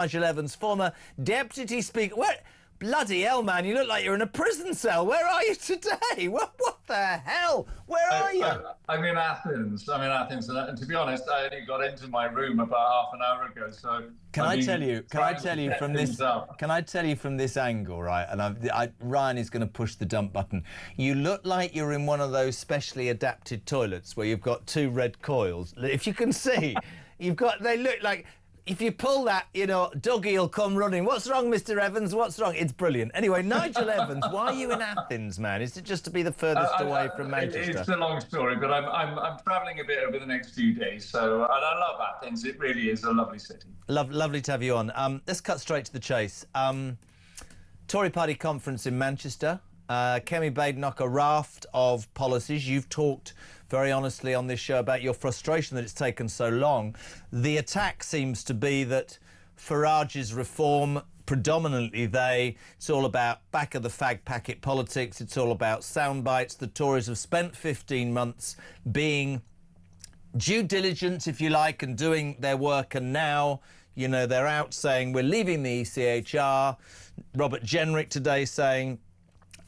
Nigel Evans, former Deputy Speaker. Where, bloody hell, man, you look like you're in a prison cell. Where are you today? What the hell? Where are you? I'm in Athens. And to be honest, I only got into my room about half an hour ago. So Can I tell you from this angle, right? And Ryan is going to push the dump button. You look like you're in one of those specially adapted toilets where you've got two red coils. If you can see, they look like. If you pull that, you know, Dougie will come running. What's wrong, Mr. Evans? What's wrong? It's brilliant. Anyway, Nigel Evans, why are you in Athens, man? Is it just to be the furthest away from Manchester? It's a long story, but I'm travelling a bit over the next few days. So, and I love Athens. It really is a lovely city. Lovely to have you on. Let's cut straight to the chase. Tory party conference in Manchester. Kemi Badenoch, a raft of policies. You've talked very honestly on this show about your frustration that it's taken so long. The attack seems to be that Farage's reform, predominantly it's all about back of the fag packet politics. It's all about sound bites. The Tories have spent 15 months being due diligent, if you like, and doing their work, and now, you know, they're out saying we're leaving the ECHR. Robert Jenrick today saying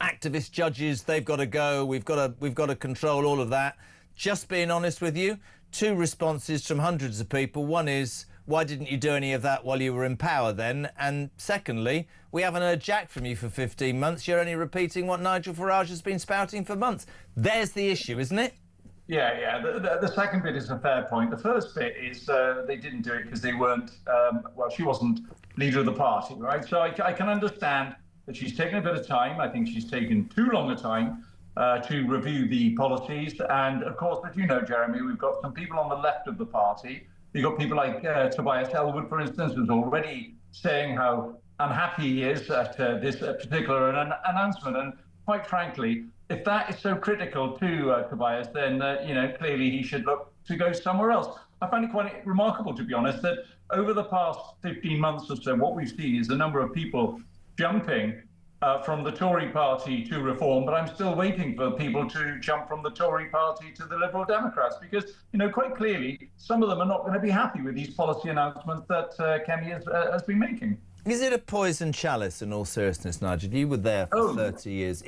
activist judges, they've got to go, we've got to control all of that. Just being honest with you, two responses from hundreds of people. One is, why didn't you do any of that while you were in power then? And secondly, we haven't heard jack from you for 15 months. You're only repeating what Nigel Farage has been spouting for months. There's the issue, isn't it? Yeah. The second bit is a fair point. The first bit is they didn't do it because they weren't, she wasn't leader of the party, right? So I can understand that she's taken a bit of time. I think she's taken too long a time to review the policies. And of course, as you know, Jeremy, we've got some people on the left of the party. You've got people like Tobias Ellwood, for instance, who's already saying how unhappy he is at this particular announcement. And quite frankly, if that is so critical to Tobias, then, clearly he should look to go somewhere else. I find it quite remarkable, to be honest, that over the past 15 months or so, what we've seen is a number of people jumping from the Tory party to reform, but I'm still waiting for people to jump from the Tory party to the Liberal Democrats, because, quite clearly, some of them are not going to be happy with these policy announcements that Kemi has been making. Is it a poison chalice, in all seriousness, Nigel? You were there for 30 years.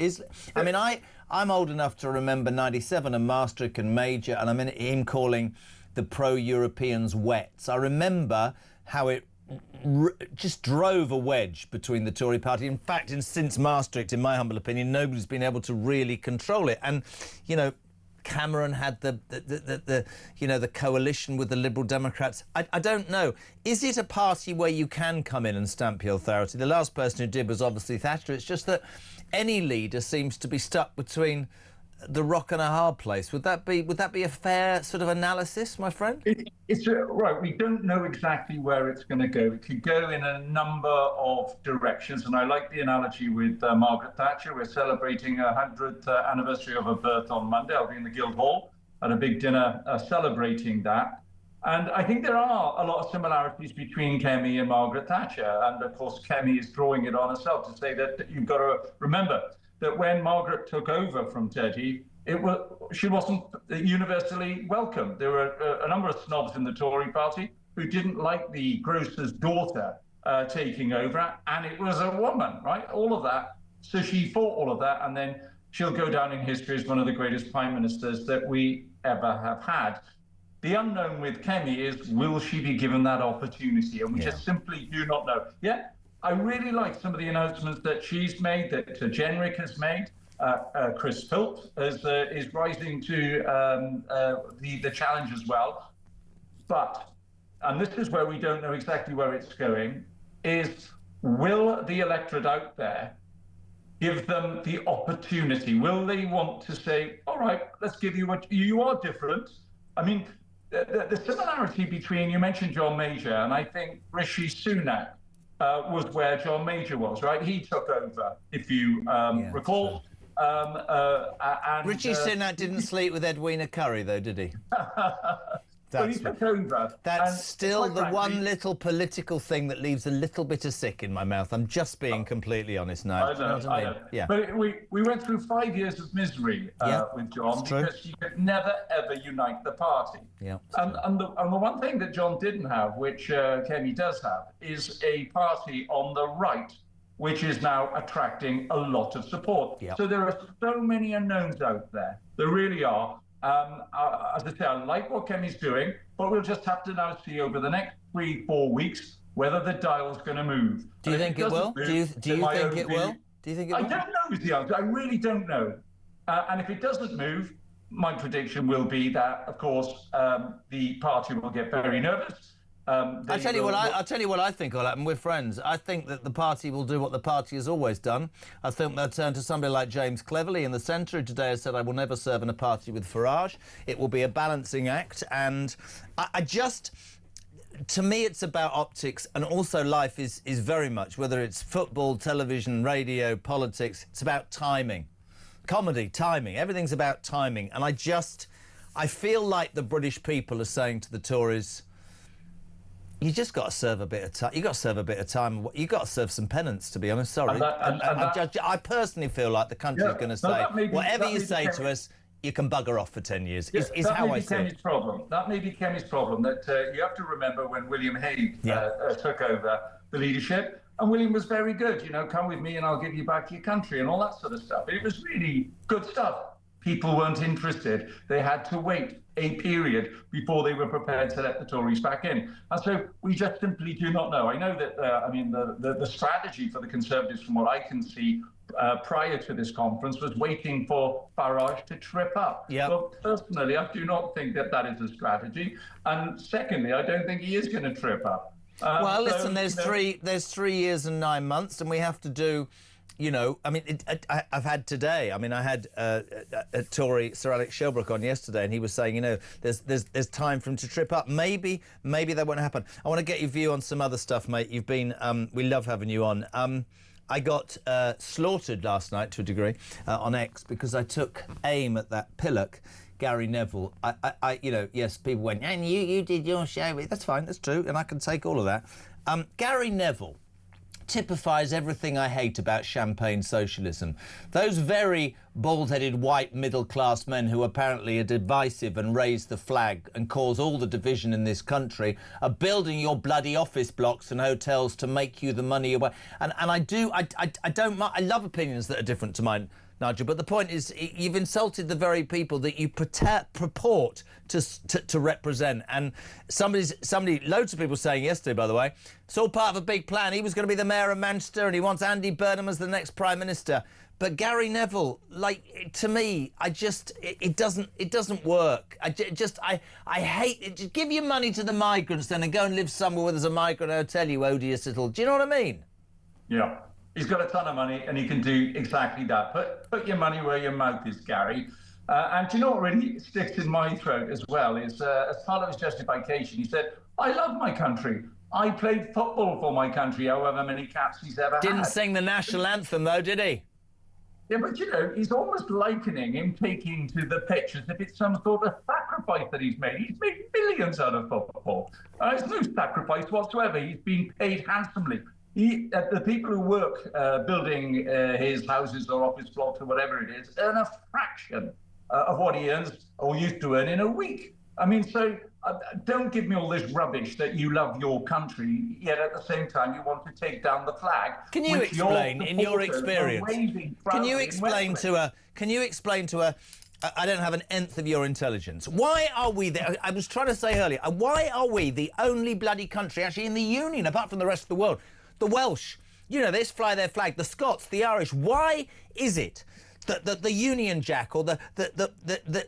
I'm old enough to remember 97 and Maastricht and Major, and I mean him calling the pro-Europeans wets. I remember how it just drove a wedge between the Tory party. In fact, since Maastricht, in my humble opinion, nobody's been able to really control it. And, Cameron had the coalition with the Liberal Democrats. I don't know. Is it a party where you can come in and stamp your authority? The last person who did was obviously Thatcher. It's just that any leader seems to be stuck between the rock and a hard place. Would that be a fair sort of analysis, my friend? It's right. We don't know exactly where it's going to go. It could go in a number of directions, and I like the analogy with Margaret Thatcher. We're celebrating her 100th anniversary of her birth on Monday. I'll be in the Guildhall at a big dinner celebrating that. And I think there are a lot of similarities between Kemi and Margaret Thatcher. And of course, Kemi is drawing it on herself to say that you've got to remember that when Margaret took over from Teddy, she wasn't universally welcome. There were a number of snobs in the Tory party who didn't like the grocer's daughter taking over, and it was a woman, right? All of that. So she fought all of that, and then she'll go down in history as one of the greatest prime ministers that we ever have had. The unknown with Kemi is, will she be given that opportunity? And we just simply do not know. Yeah. I really like some of the announcements that she's made, that Jenrick has made. Chris Philp is rising to the challenge as well. But, and this is where we don't know exactly where it's going, is will the electorate out there give them the opportunity? Will they want to say, all right, let's give you what you are different? I mean, the similarity between, you mentioned John Major, and I think Rishi Sunak was where John Major was, right? He took over, if you recall. Rishi Sunak didn't sleep with Edwina Curry, though, did he? But he took over. That's still the one little political thing that leaves a little bit of sick in my mouth. I'm just being completely honest now. I know. Yeah. But we went through 5 years of misery with John because he could never, ever unite the party. Yeah. And the one thing that John didn't have, which Kemi does have, is a party on the right, which is now attracting a lot of support. Yep. So there are so many unknowns out there. There really are. As I say, I like what Kemi's doing, but we'll just have to now see over the next 3-4 weeks whether the dial's going to move. Do you think it will? Do you think it will? Do you think it will? I don't know is the answer. I really don't know. And if it doesn't move, my prediction will be that, of course, the party will get very nervous. I'll tell you what I think will happen. We're friends. I think that the party will do what the party has always done. I think they'll turn to somebody like James Cleverly in the centre, who today has said, I will never serve in a party with Farage. It will be a balancing act. And to me, it's about optics, and also life is very much, whether it's football, television, radio, politics, it's about timing. Comedy, timing. Everything's about timing. And I feel like the British people are saying to the Tories, you just got to serve a bit of time. You got to serve a bit of time. You got to serve some penance, to be honest. Sorry. I personally feel like the country's going to say, whatever you say to us, you can bugger off for 10 years. Yeah, is how I see it. That may be Kemi's problem. That you have to remember when William Hague took over the leadership, and William was very good. You know, come with me and I'll give you back your country and all that sort of stuff. It was really good stuff. People weren't interested. They had to wait a period before they were prepared to let the Tories back in. And so we just simply do not know. I know that, the strategy for the Conservatives, from what I can see, prior to this conference, was waiting for Farage to trip up. Yep. But personally, I do not think that is a strategy. And secondly, I don't think he is going to trip up. Well, listen, there's 3 years and 9 months, and we have to do... You know, I mean, I've had today. I mean, I had a Tory, Sir Alex Shelbrooke, on yesterday, and he was saying, you know, there's time for him to trip up. Maybe that won't happen. I want to get your view on some other stuff, mate. You've been, we love having you on. I got slaughtered last night to a degree on X because I took aim at that pillock, Gary Neville. You know, yes, people went, and you did your show. That's fine, that's true, and I can take all of that. Gary Neville typifies everything I hate about champagne socialism. Those very bald-headed white middle-class men who apparently are divisive and raise the flag and cause all the division in this country are building your bloody office blocks and hotels to make you the money away. And I love opinions that are different to mine, Nigel, but the point is you've insulted the very people that you purport to represent. And loads of people saying yesterday, by the way, it's all part of a big plan. He was going to be the mayor of Manchester and he wants Andy Burnham as the next Prime Minister. But Gary Neville, like, to me, it doesn't work. I hate it. Just give your money to the migrants then and go and live somewhere where there's a migrant hotel, you odious little... Do you know what I mean? Yeah. He's got a ton of money and he can do exactly that. Put your money where your mouth is, Gary. And do you know what really sticks in my throat as well is, as part of his justification, he said, I love my country. I played football for my country, however many caps he's ever had. Didn't sing the national anthem, though, did he? Yeah, but, you know, he's almost likening him taking to the pitch as if it's some sort of sacrifice that he's made. He's made millions out of football. There's no sacrifice whatsoever. He's been paid handsomely. The people who work building his houses or office blocks or whatever it is earn a fraction of what he earns or used to earn in a week. I mean, so don't give me all this rubbish that you love your country, yet at the same time you want to take down the flag. Can you explain, in your experience, can you explain to a I don't have an nth of your intelligence. Why are we there? I was trying to say earlier, why are we the only bloody country actually in the Union, apart from the rest of the world? The Welsh, you know, they fly their flag. The Scots, the Irish. Why is it that the Union Jack or the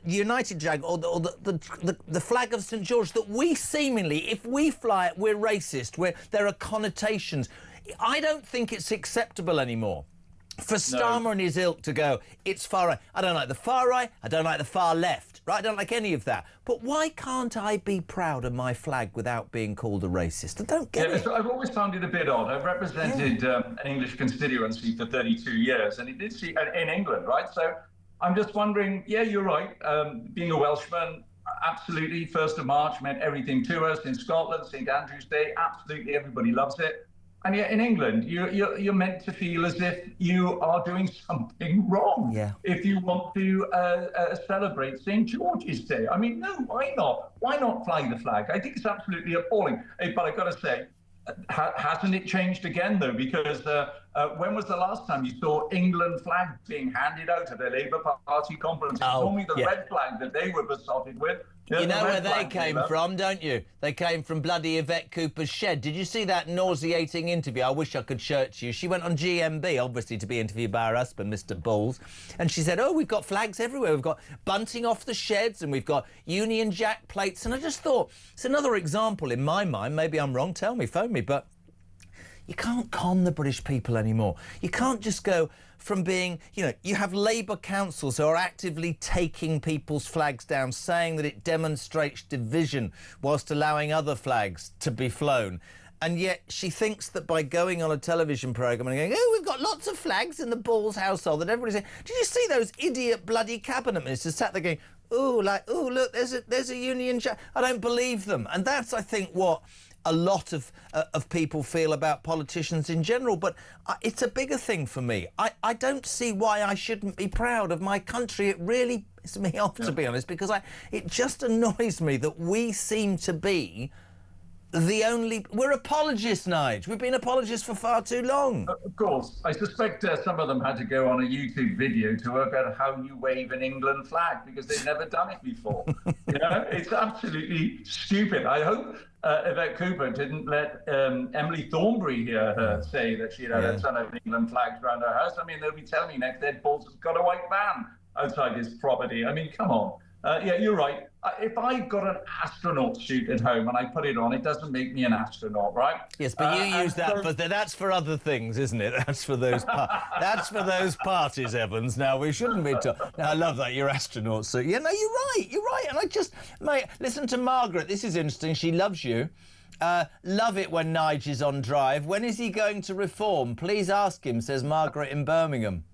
United Jack or the flag of St George, that we seemingly, if we fly it, we're racist, there are connotations. I don't think it's acceptable anymore for Starmer and his ilk to go, it's far right. I don't like the far right, I don't like the far left, right? I don't like any of that. But why can't I be proud of my flag without being called a racist? I don't get it. So I've always found it a bit odd. I've represented an English constituency for 32 years, and it did see in England, right? So I'm just wondering, yeah, you're right. Being a Welshman, absolutely, 1st of March meant everything to us. In Scotland, St Andrew's Day, absolutely everybody loves it. And yet in England, you're meant to feel as if you are doing something wrong if you want to celebrate St George's Day. I mean, no, why not? Why not fly the flag? I think it's absolutely appalling. But I've got to say, hasn't it changed again, though? Because when was the last time you saw England flags being handed out at a Labour Party conference? It's normally the red flag that they were besotted with. You know where they came from, don't you? They came from bloody Yvette Cooper's shed. Did you see that nauseating interview? I wish I could show it to you. She went on GMB, obviously, to be interviewed by her husband, Mr. Balls. And she said, oh, we've got flags everywhere. We've got bunting off the sheds and we've got Union Jack plates. And I just thought, it's another example in my mind. Maybe I'm wrong. Tell me, phone me. But you can't con the British people anymore. You can't just go from being, you have Labour councils who are actively taking people's flags down, saying that it demonstrates division whilst allowing other flags to be flown. And yet she thinks that by going on a television programme and going, oh, we've got lots of flags in the Balls household, that everybody's saying, did you see those idiot bloody cabinet ministers sat there going, oh, look, there's a Union Jack. I don't believe them. And that's, I think, what a lot of people feel about politicians in general. But it's a bigger thing for me. I don't see why I shouldn't be proud of my country. It really pisses me off, to be honest, because it just annoys me that we seem to be we're apologists, Nigel. We've been apologists for far too long. Of course. I suspect some of them had to go on a YouTube video to work out how you wave an England flag because they've never done it before. It's absolutely stupid. I hope Yvette Cooper didn't let Emily Thornberry hear her say that she had a ton of England flags around her house. I mean, they'll be telling me next Ed Balls has got a white van outside his property. I mean, come on. Yeah, you're right. If I've got an astronaut suit at home and I put it on, it doesn't make me an astronaut, right? Yes, but you use that that's for other things, isn't it? That's for those that's for those parties, Evans. Now we shouldn't be now, I love that, your astronaut suit. Yeah, no, you're right. And I just, mate, listen to Margaret. This is interesting. She loves you. Love it when Nige is on drive. When is he going to reform? Please ask him, says Margaret in Birmingham.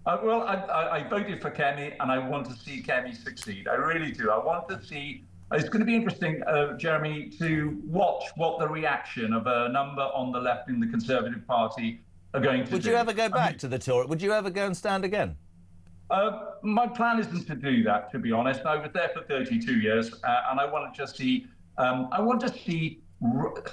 Well, I voted for Kemi, and I want to see Kemi succeed. I really do. I want to see. It's going to be interesting, Jeremy, to watch what the reaction of a number on the left in the Conservative Party are going to do. Would you ever go back to the Tories? Would you ever go and stand again? My plan isn't to do that, to be honest. I was there for 32 years, and I want to just see. I want to see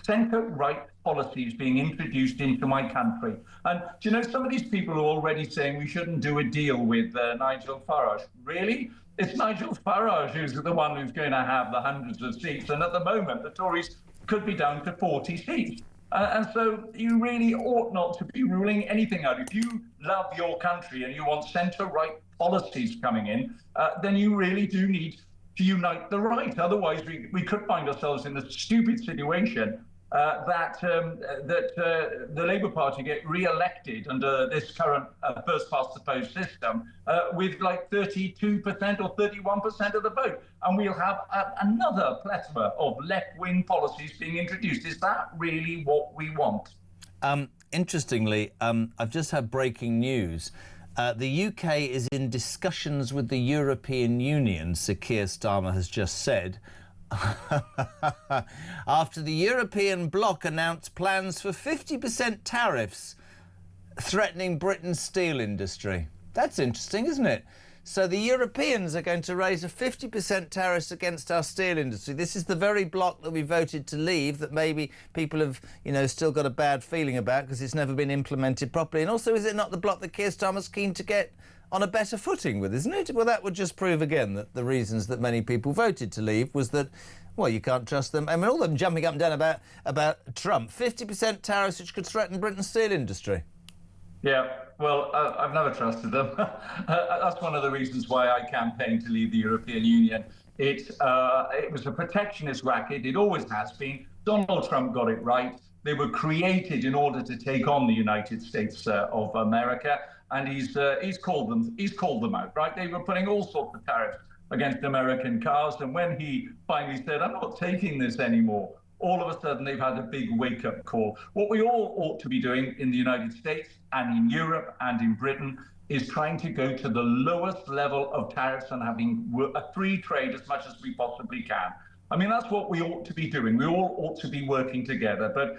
centre-right policies being introduced into my country. And do you know, some of these people are already saying we shouldn't do a deal with Nigel Farage. Really? It's Nigel Farage who's the one who's going to have the hundreds of seats. And at the moment, the Tories could be down to 40 seats. And so you really ought not to be ruling anything out. If you love your country and you want centre-right policies coming in, then you really do need to unite the right. Otherwise, we could find ourselves in the stupid situation that the Labour Party get re-elected under this current first-past-the-post system with like 32% or 31% of the vote. And we'll have another plethora of left-wing policies being introduced. Is that really what we want? Interestingly, I've just had breaking news. The UK is in discussions with the European Union, Sir Keir Starmer has just said, after the European bloc announced plans for 50% tariffs threatening Britain's steel industry. That's interesting, isn't it? So the Europeans are going to raise a 50% tariffs against our steel industry. This is the very bloc that we voted to leave, that maybe people have, still got a bad feeling about because it's never been implemented properly. And also, is it not the bloc that Keir Starmer's keen to get on a better footing with, isn't it? Well, that would just prove again that the reasons that many people voted to leave was that, well, you can't trust them. I mean, all of them jumping up and down about Trump. 50% tariffs which could threaten Britain's steel industry. Yeah, well, I've never trusted them. That's one of the reasons why I campaigned to leave the European Union. It was a protectionist racket. It always has been. Donald Trump got it right. They were created in order to take on the United States of America, and he's called them out, right? They were putting all sorts of tariffs against American cars, and when he finally said, "I'm not taking this anymore," all of a sudden they've had a big wake-up call. What we all ought to be doing in the United States and in Europe and in Britain is trying to go to the lowest level of tariffs and having a free trade as much as we possibly can. I mean, that's what we ought to be doing. We all ought to be working together. But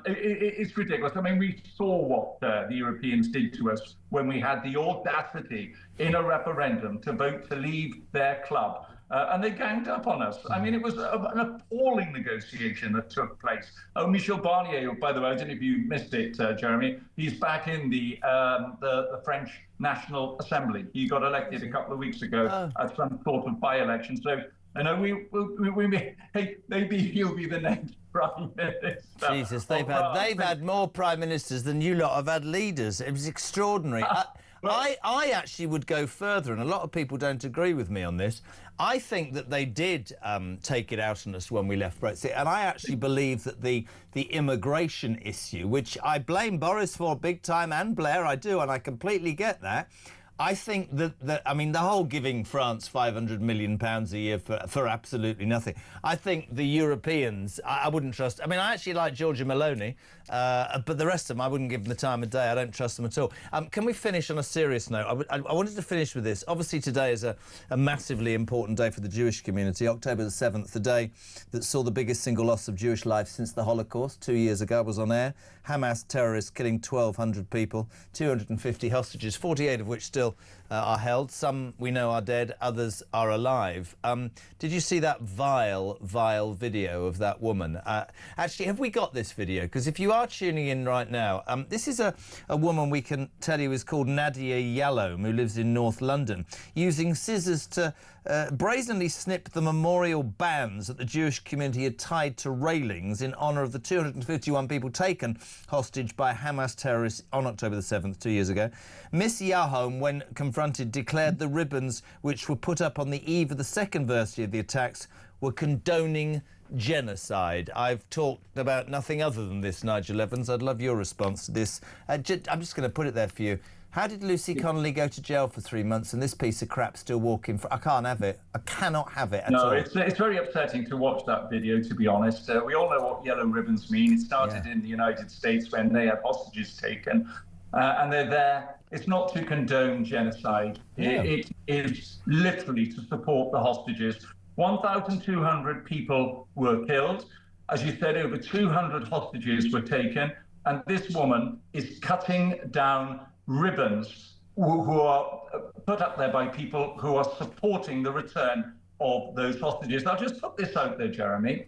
it's ridiculous. I mean, we saw what the Europeans did to us when we had the audacity in a referendum to vote to leave their club. And they ganged up on us. I mean, it was an appalling negotiation that took place. Michel Barnier, by the way, I don't know if you missed it, Jeremy, he's back in the French National Assembly. He got elected a couple of weeks ago at some sort of by-election. So, I know maybe he'll be the next prime minister. Jesus, they've had more prime ministers than you lot have had leaders. It was extraordinary. I actually would go further, and a lot of people don't agree with me on this. I think that they did take it out on us when we left Brexit, and I actually believe that the immigration issue, which I blame Boris for big time, and Blair, I do, and I completely get that. I think that I mean, the whole giving France £500 million a year for absolutely nothing. I think the Europeans, I wouldn't trust. I mean, I actually like Giorgia Meloni, but the rest of them, I wouldn't give them the time of day. I don't trust them at all. Can we finish on a serious note? I wanted to finish with this. Obviously, today is a massively important day for the Jewish community. October the 7th, the day that saw the biggest single loss of Jewish life since the Holocaust. 2 years ago, I was on air. Hamas terrorists killing 1,200 people, 250 hostages, 48 of which still are held. Some we know are dead, others are alive. Did you see that vile video of that woman? Actually, have we got this video? Because if you are tuning in right now, this is a woman we can tell you is called Nadia Yalom, who lives in North London, using scissors to brazenly snip the memorial bands that the Jewish community had tied to railings in honour of the 251 people taken hostage by Hamas terrorists on October the 7th, 2 years ago. Miss Yalom, when confronted, declared the ribbons which were put up on the eve of the second anniversary of the attacks were condoning genocide. I've talked about nothing other than this, Nigel Evans. I'd love your response to this. I'm just going to put it there for you. How did Lucy Connolly go to jail for 3 months and this piece of crap still walking? I can't have it. I cannot have it at all. No, it's very upsetting to watch that video, to be honest. We all know what yellow ribbons mean. It started in the United States when they had hostages taken, and they're there. It's not to condone genocide. Yeah. It is literally to support the hostages. 1,200 people were killed. As you said, over 200 hostages were taken, and this woman is cutting down ribbons who are put up there by people who are supporting the return of those hostages. I'll just put this out there, Jeremy.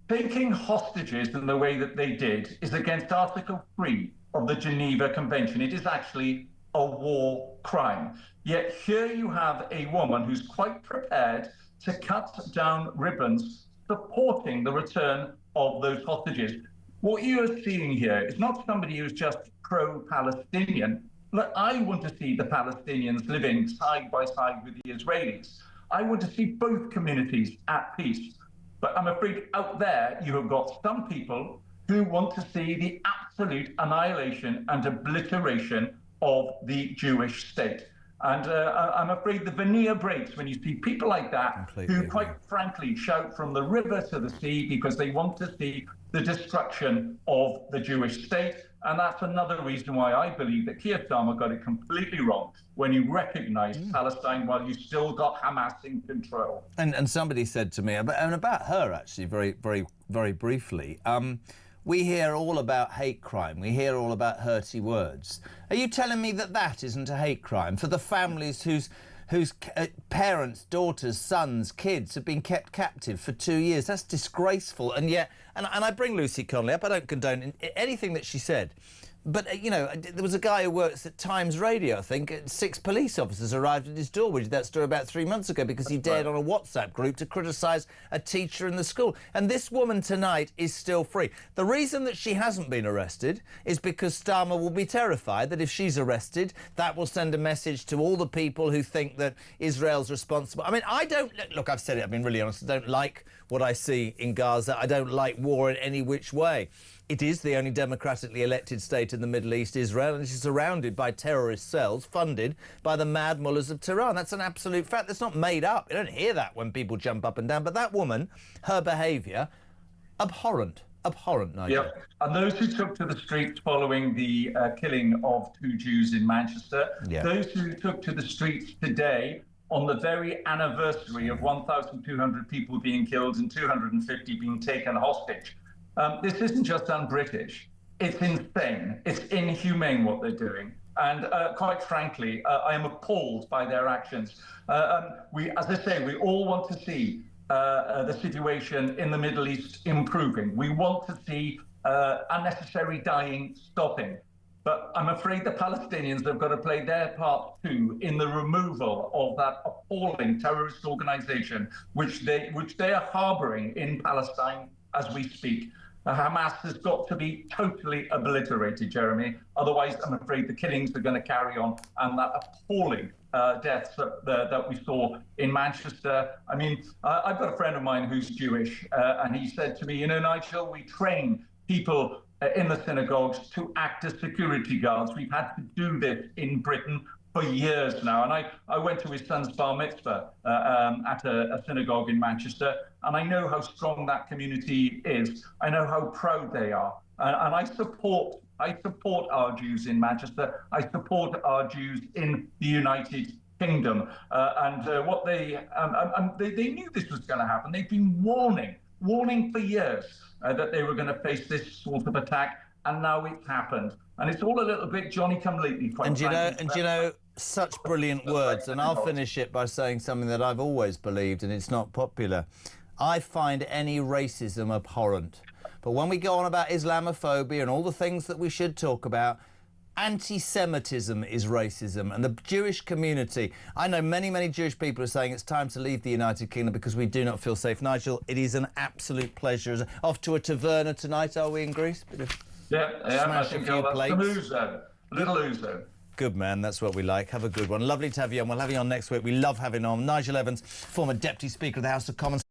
Taking hostages in the way that they did is against Article 3 of the Geneva Convention. It is actually a war crime. Yet here you have a woman who's quite prepared to cut down ribbons supporting the return of those hostages. What you are seeing here is not somebody who's just pro-Palestinian. Look, I want to see the Palestinians living side by side with the Israelis. I want to see both communities at peace. But I'm afraid out there you have got some people who want to see the absolute annihilation and obliteration of the Jewish state. And I'm afraid the veneer breaks when you see people like that who, quite frankly, shout from the river to the sea because they want to see the destruction of the Jewish state. And that's another reason why I believe that Keir Starmer got it completely wrong when he recognised Palestine while you still got Hamas in control. And somebody said to me, and about her actually, very briefly, we hear all about hate crime. We hear all about hurty words. Are you telling me that that isn't a hate crime for the families whose parents, daughters, sons, kids have been kept captive for 2 years? That's disgraceful. And yet, and I bring Lucy Connolly up. I don't condone anything that she said. But, you know, there was a guy who works at Times Radio, I think. 6 police officers arrived at his door. We did that story about 3 months ago because he dared on a WhatsApp group to criticise a teacher in the school. And this woman tonight is still free. The reason that she hasn't been arrested is because Starmer will be terrified that if she's arrested, that will send a message to all the people who think that Israel's responsible. I mean, I don't... Look, I've said it, I've been really honest. I don't like what I see in Gaza. I don't like war in any which way. It is the only democratically elected state in the Middle East, Israel, and it is surrounded by terrorist cells funded by the mad mullahs of Tehran. That's an absolute fact. That's not made up. You don't hear that when people jump up and down. But that woman, her behaviour, abhorrent. abhorrent, Nigel. Yep. And those who took to the streets following the killing of 2 Jews in Manchester, those who took to the streets today on the very anniversary of 1,200 people being killed and 250 being taken hostage. This isn't just un-British. It's insane. It's inhumane what they're doing. And quite frankly, I am appalled by their actions. As I say, we all want to see the situation in the Middle East improving. We want to see unnecessary dying stopping. But I'm afraid the Palestinians have got to play their part too in the removal of that appalling terrorist organization which they are harboring in Palestine as we speak. Hamas has got to be totally obliterated, Jeremy. Otherwise, I'm afraid the killings are going to carry on, and that appalling deaths that we saw in Manchester. I mean, I've got a friend of mine who's Jewish, and he said to me, you know, Nigel, we train people in the synagogues to act as security guards. We've had to do this in Britain for years now. And I went to his son's bar mitzvah at a synagogue in Manchester, and I know how strong that community is. I know how proud they are. And I support our Jews in Manchester. I support our Jews in the United Kingdom. What they knew this was going to happen. They've been warning for years that they were going to face this sort of attack, and now it's happened. And it's all a little bit Johnny-come-lately, quite frankly. You know, such brilliant words, and I'll finish it by saying something that I've always believed, and it's not popular. I find any racism abhorrent. But when we go on about Islamophobia and all the things that we should talk about, anti-Semitism is racism, and the Jewish community. I know many, many Jewish people are saying it's time to leave the United Kingdom because we do not feel safe. Nigel, it is an absolute pleasure. Off to a taverna tonight, are we, in Greece? I think little ouzo. Good man, that's what we like. Have a good one. Lovely to have you on. We'll have you on next week. We love having on Nigel Evans, former Deputy Speaker of the House of Commons.